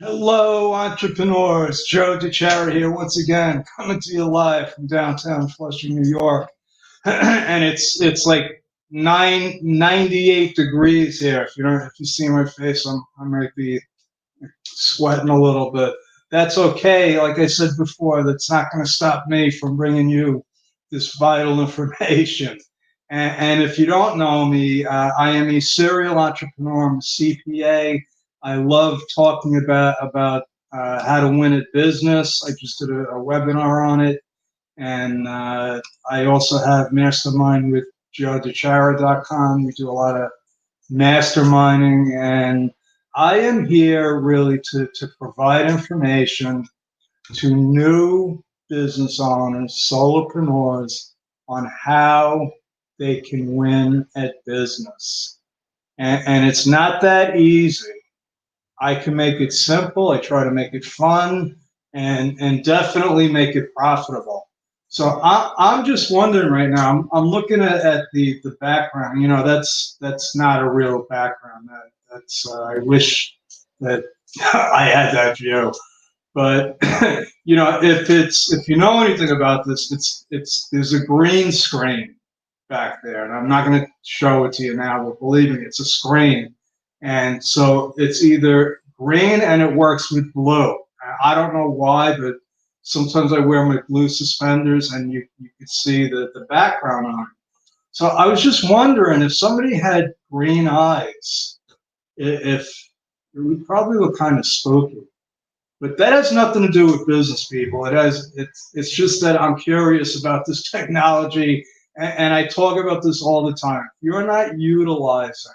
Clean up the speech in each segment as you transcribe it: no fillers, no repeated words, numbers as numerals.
Hello, entrepreneurs. Joe DeChara here once again, coming to you live from downtown Flushing, New York. And it's like 98 degrees here. If you see my face, I might be sweating a little bit. That's okay. Like I said before, that's not going to stop me from bringing you this vital information. And if you don't know me, I am a serial entrepreneur. I'm a CPA. I love talking about how to win at business. I just did a webinar on it, and I also have Mastermind with joedechara.com. We do a lot of masterminding, and I am here really to provide information to new business owners, solopreneurs, on how they can win at business. And it's not that easy. I can make it simple. I try to make it fun and definitely make it profitable. So I'm just wondering right now. I'm looking at the background. You know, that's not a real background. That's I wish that I had that view. But you know, if you know anything about this, it's there's a green screen back there, and I'm not going to show it to you now, but believe me, it's a screen, and so it's either green and it works with blue. I don't know why, but sometimes I wear my blue suspenders, and you can see the background on it. So I was just wondering if somebody had green eyes, if it would probably look kind of spooky. But that has nothing to do with business, people. It's just that I'm curious about this technology, and I talk about this all the time. If you're not utilizing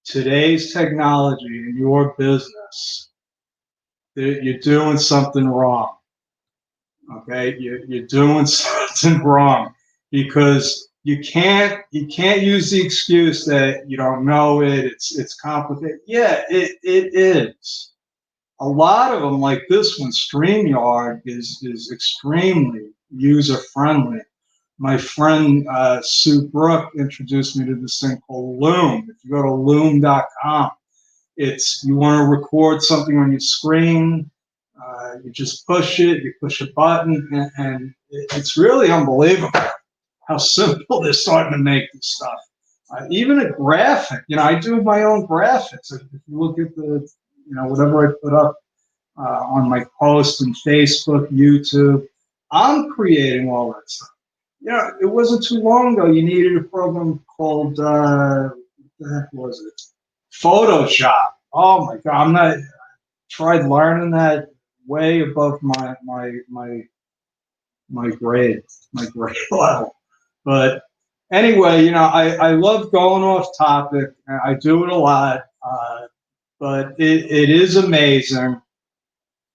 today's technology in your business, you're doing something wrong. Okay, you're doing something wrong, because you can't use the excuse that you don't know it. It's complicated. Yeah, it is. A lot of them, like this one, Streamyard, is extremely user friendly. My friend Sue Brook introduced me to this thing called Loom. If you go to loom.com, it's you want to record something on your screen, you just push it, you push a button, and it's really unbelievable how simple they're starting to make this stuff. Even a graphic, you know, I do my own graphics. If you look at whatever I put up on my posts on Facebook, YouTube, I'm creating all that stuff. You know, it wasn't too long ago. You needed a program called what the heck was it? Photoshop. Oh my God, I'm not tried learning that way above my grade level. But anyway, you know, I love going off topic. I do it a lot, but it is amazing.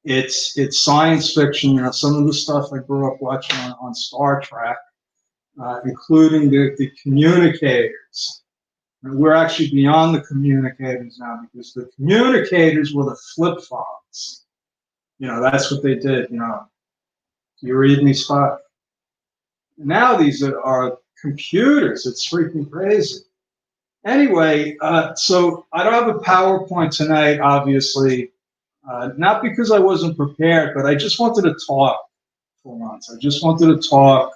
It's science fiction. You know, some of the stuff I grew up watching on Star Trek, including the communicators. And we're actually beyond the communicators now, because the communicators were the flip phones. You know, that's what they did. You know, you read me, Spot? Now these are computers. It's freaking crazy. Anyway, so I don't have a PowerPoint tonight, obviously, not because I wasn't prepared, but I just wanted to talk for once. I just wanted to talk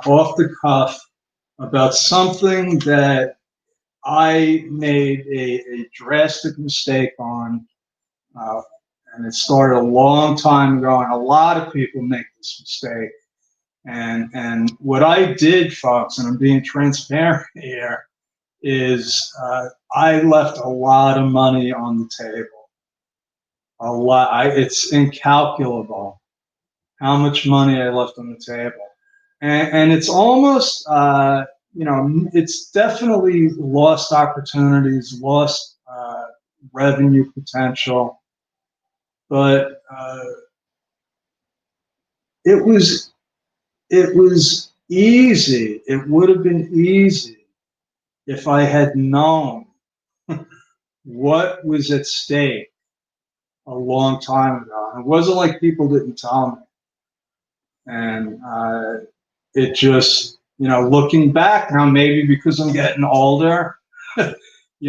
off the cuff about something that I made a drastic mistake on, uh, and it started a long time ago, and a lot of people make this mistake. And what I did, folks, and I'm being transparent here, is I left a lot of money on the table. A lot. It's incalculable how much money I left on the table. And it's almost, it's definitely lost opportunities, lost revenue potential. But it was easy. It would have been easy if I had known what was at stake a long time ago. And it wasn't like people didn't tell me. And it just, you know, looking back now, maybe because I'm getting older,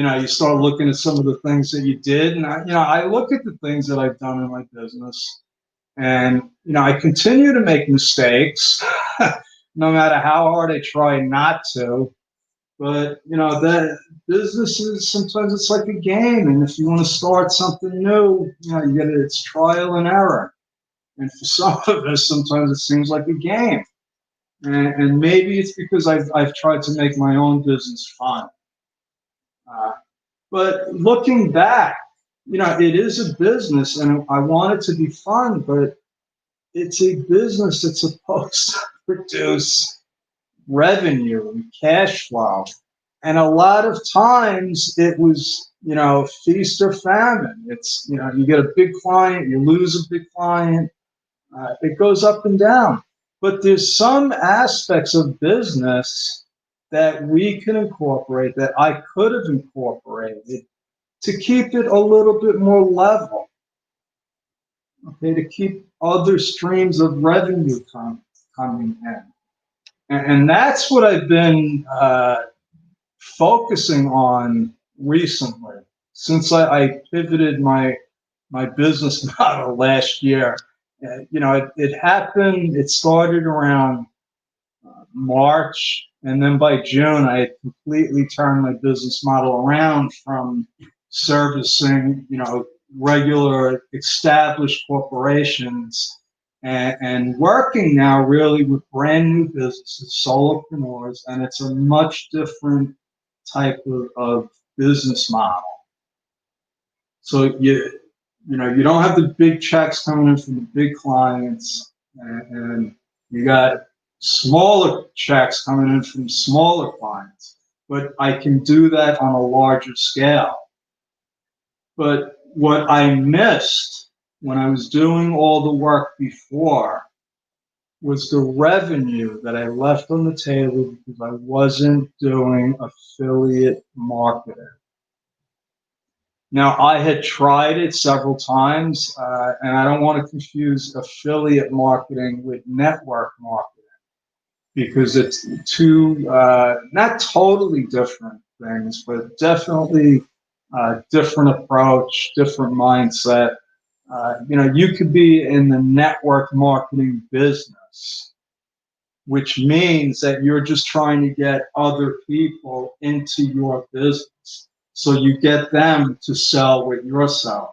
you start looking at some of the things that you did. And I look at the things that I've done in my business, and, I continue to make mistakes, no matter how hard I try not to. But, that business is, sometimes it's like a game. And if you want to start something new, you get it's trial and error. And for some of us, sometimes it seems like a game. And maybe it's because I've tried to make my own business fun. But looking back, it is a business, and I want it to be fun, but it's a business that's supposed to produce revenue and cash flow. And a lot of times it was, feast or famine. It's, you get a big client, you lose a big client. It goes up and down. But there's some aspects of business that we can incorporate, that I could have incorporated, to keep it a little bit more level. Okay, to keep other streams of revenue coming in. And that's what I've been focusing on recently, since I pivoted my business model last year. It happened, it started around March, and then by June, I had completely turned my business model around from servicing, regular established corporations, and working now really with brand new businesses, solopreneurs, and it's a much different type of business model. So you don't have the big checks coming in from the big clients, and you got smaller checks coming in from smaller clients, but I can do that on a larger scale. But what I missed when I was doing all the work before was the revenue that I left on the table because I wasn't doing affiliate marketing. Now, I had tried it several times, and I don't want to confuse affiliate marketing with network marketing, because it's two, not totally different things, but definitely different approach, different mindset. You could be in the network marketing business, which means that you're just trying to get other people into your business. So you get them to sell what you're selling.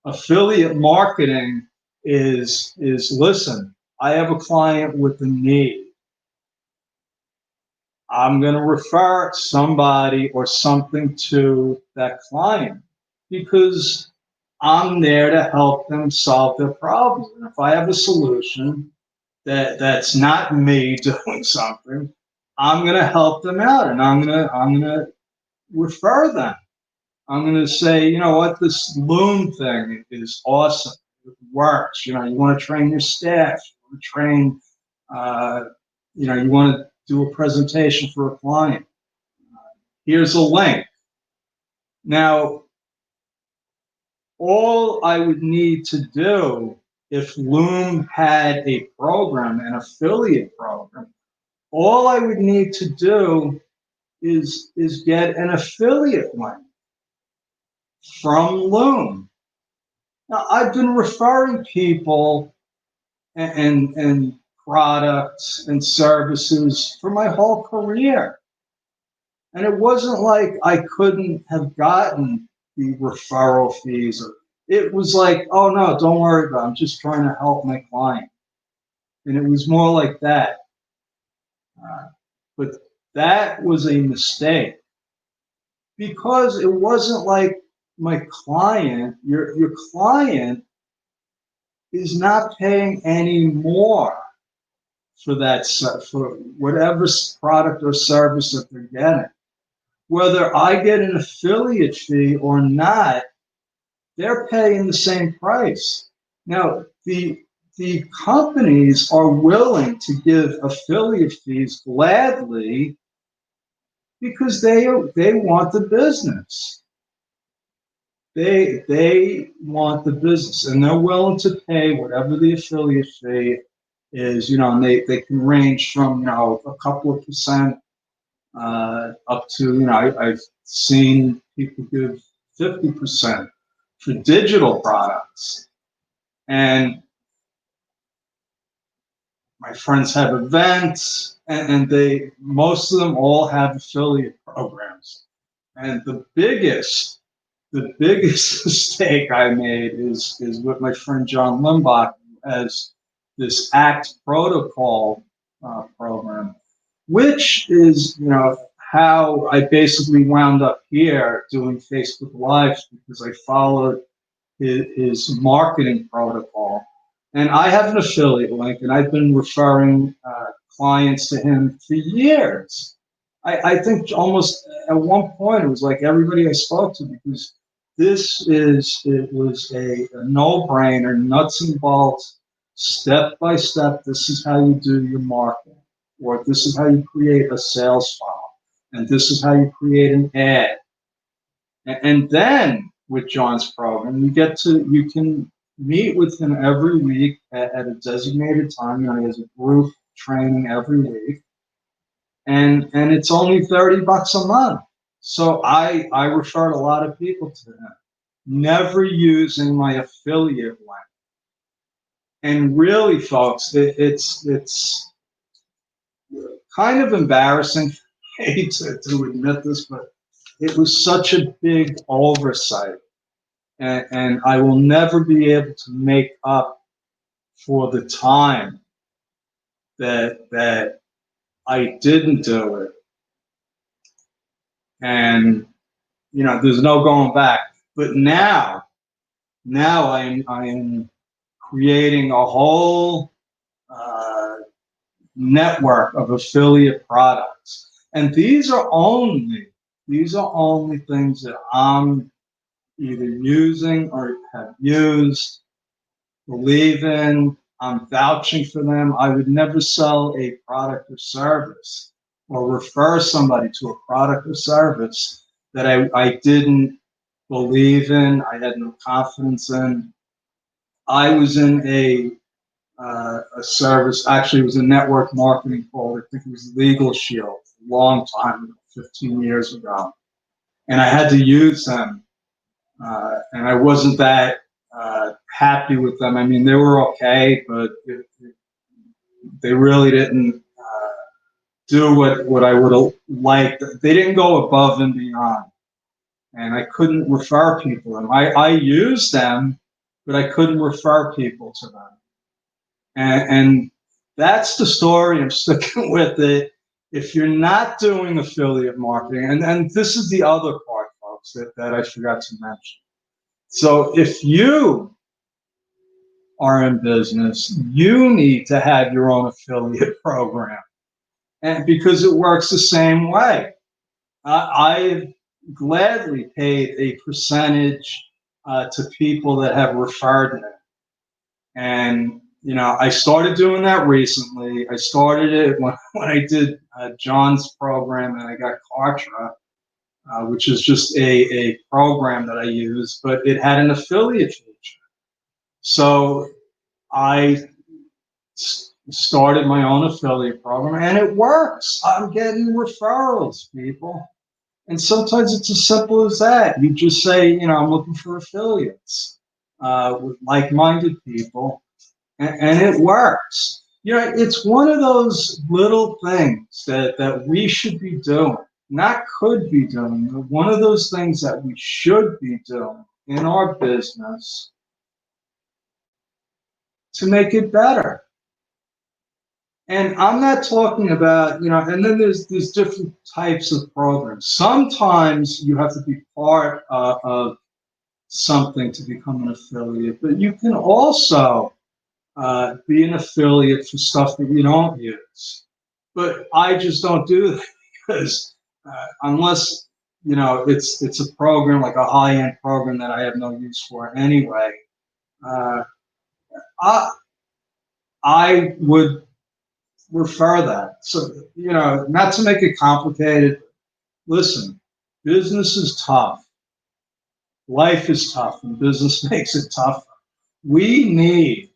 Affiliate marketing is listen, I have a client with a need. I'm going to refer somebody or something to that client because I'm there to help them solve their problems. And if I have a solution that's not me doing something, I'm going to help them out, and I'm going to refer them. I'm going to say, you know what, this Loom thing is awesome. It works. You want to train your staff. You want to train, you want to do a presentation for a client. Here's a link. Now, all I would need to do if Loom had a program, an affiliate program, all I would need to do is get an affiliate link from Loom. Now, I've been referring people and products and services for my whole career. And it wasn't like I couldn't have gotten the referral fees. It was like, oh no, don't worry about it. I'm just trying to help my client. And it was more like that. But that was a mistake, because it wasn't like my client, your client is not paying any more for that, for whatever product or service that they're getting. Whether I get an affiliate fee or not, they're paying the same price. Now, the companies are willing to give affiliate fees gladly because they want the business. They want the business, and they're willing to pay whatever the affiliate fee is, and they can range from, a couple of percent up to, I've seen people give 50% for digital products. And my friends have events, and most of them all have affiliate programs. And the biggest mistake I made is with my friend John Limbach, who has this ACT protocol program, which is, how I basically wound up here doing Facebook Lives, because I followed his marketing protocol. And I have an affiliate link, and I've been referring clients to him for years. I think almost at one point it was like everybody I spoke to, because it was a no-brainer, nuts and bolts, step by step. This is how you do your marketing, or this is how you create a sales funnel, and this is how you create an ad. And then with John's program, you can meet with him every week at a designated time. He has a group training every week, and it's only $30 a month. So I referred a lot of people to him, never using my affiliate link. And really, folks, it's kind of embarrassing. I hate to admit this, but it was such a big oversight. And I will never be able to make up for the time that I didn't do it. And there's no going back. But now I am creating a whole network of affiliate products, and these are only things that I'm either using or have used, believe in. I'm vouching for them. I would never sell a product or service or refer somebody to a product or service that I didn't believe in, I had no confidence in. I was in a service, actually it was a network marketing called, I think it was Legal Shield, a long time ago, 15 years ago. And I had to use them. And I wasn't that happy with them. I mean, they were okay, but they really didn't do what I would have liked. They didn't go above and beyond. And I couldn't refer people to them. I used them, but I couldn't refer people to them. And that's the story. I'm sticking with it. If you're not doing affiliate marketing, and this is the other part, folks, that I forgot to mention. So if you are in business, you need to have your own affiliate program, and because it works the same way. I gladly paid a percentage to people that have referred me. And, I started doing that recently. I started it when I did John's program, and I got Kartra, which is just a program that I use, but it had an affiliate feature. So I started my own affiliate program, and it works. I'm getting referrals, people. And sometimes it's as simple as that. You just say, I'm looking for affiliates with like-minded people, and it works. It's one of those little things that we should be doing, not could be doing, but one of those things that we should be doing in our business to make it better. And I'm not talking about, and then there's different types of programs. Sometimes you have to be part of something to become an affiliate, but you can also be an affiliate for stuff that you don't use. But I just don't do that, because unless, it's a program, like a high-end program that I have no use for anyway, I would refer that. So, not to make it complicated, listen, business is tough. Life is tough, and business makes it tougher. We need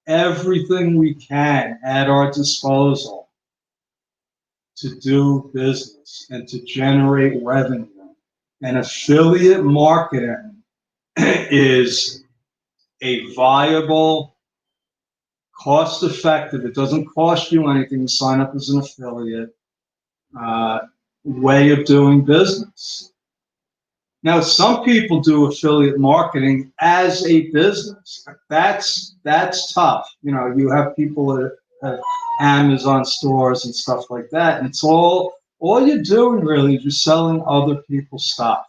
everything we can at our disposal to do business and to generate revenue. And affiliate marketing is a viable, cost-effective, it doesn't cost you anything to sign up as an affiliate, way of doing business. Now, some people do affiliate marketing as a business. That's tough. You know, you have people that have Amazon stores and stuff like that, and it's all you're doing really is you're selling other people's stuff.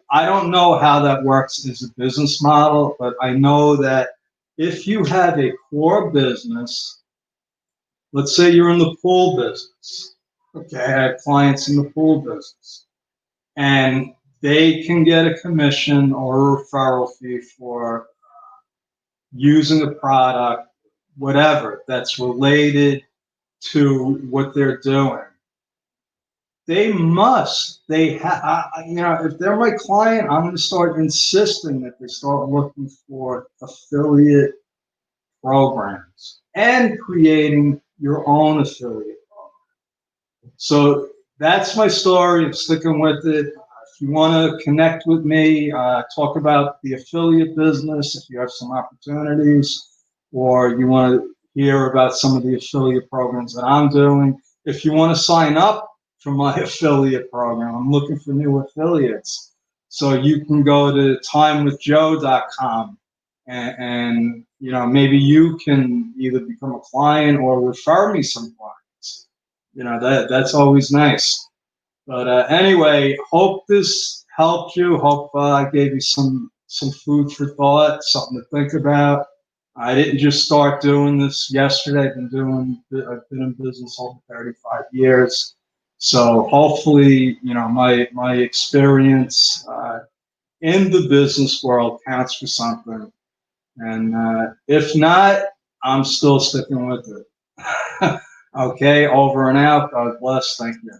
I don't know how that works as a business model, but I know that if you have a core business, let's say you're in the pool business. Okay, I have clients in the pool business, and they can get a commission or a referral fee for using a product, whatever, that's related to what they're doing. They must, you know, if they're my client, I'm going to start insisting that they start looking for affiliate programs and creating your own affiliate program. So that's my story. I'm sticking with it. If you want to connect with me, talk about the affiliate business, if you have some opportunities, or you want to hear about some of the affiliate programs that I'm doing. If you want to sign up for my affiliate program, I'm looking for new affiliates. So you can go to timewithjoe.com and you know, maybe you can either become a client or refer me some clients. You know, that's always nice. But anyway, hope this helped you. Hope I gave you some food for thought, something to think about. I didn't just start doing this yesterday. I've been in business over 35 years. So hopefully, you know, my experience in the business world counts for something. And if not, I'm still sticking with it. Okay, over and out. God bless. Thank you.